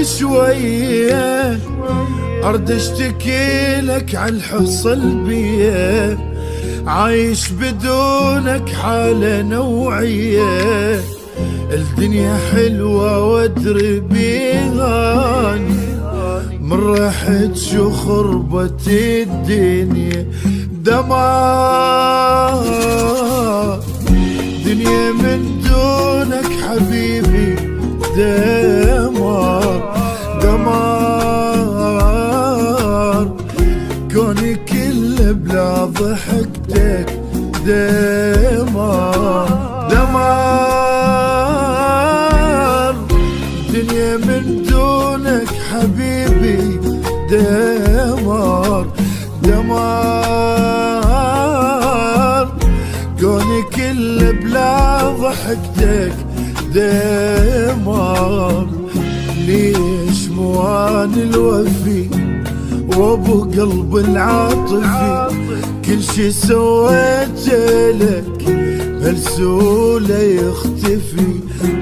شوية أرد اشتكي لك عالحصل بيه، عايش بدونك حالة نوعية، الدنيا حلوة وادري بيها من ريحة شو خربت الدنيا. دمار دنيا من دونك حبيبي، دمار دمار كوني كله بلا ضحكتك، دمار دمار دنيا من دونك حبيبي، دمار دمار كوني كله بلا ضحكتك، دمار. ليش موان الوفي وابو قلب العاطفي، كل شي سويته لك بهالسهولة يختفي،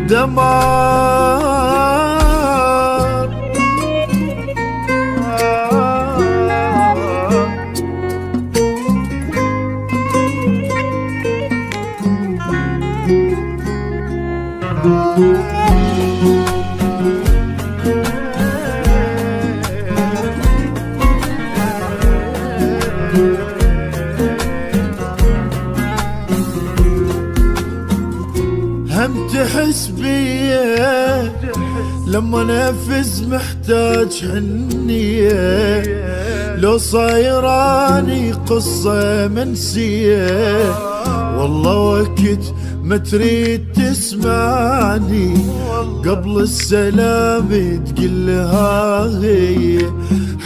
دمار. هم تحس بيا لما نفس محتاج حنية، لو صايراني قصة منسية، والله وقت ما تريد تسمعني قبل السلام تقلها هي،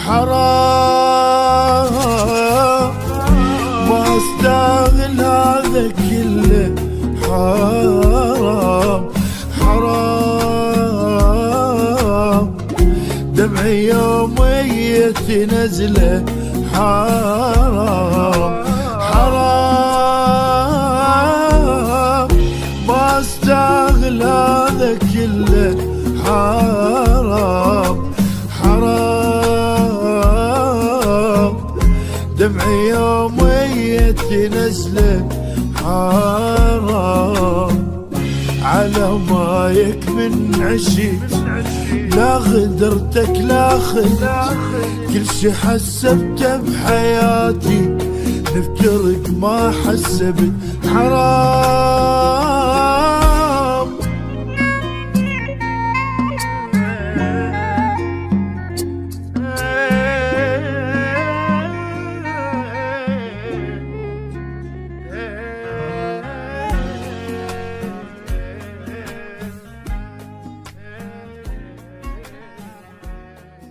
حرام ما استاهل هذا كله، حرام حرام دمعي يوميتي نزله، حرام حرام ما استاهل هذا كله، حرام حرام دمعي يوميتي نزله، حرام على مايك من عشيت، لا غدرتك لا خدت، كل شي حسبته بحياتي نفترق ما حسبت، حرام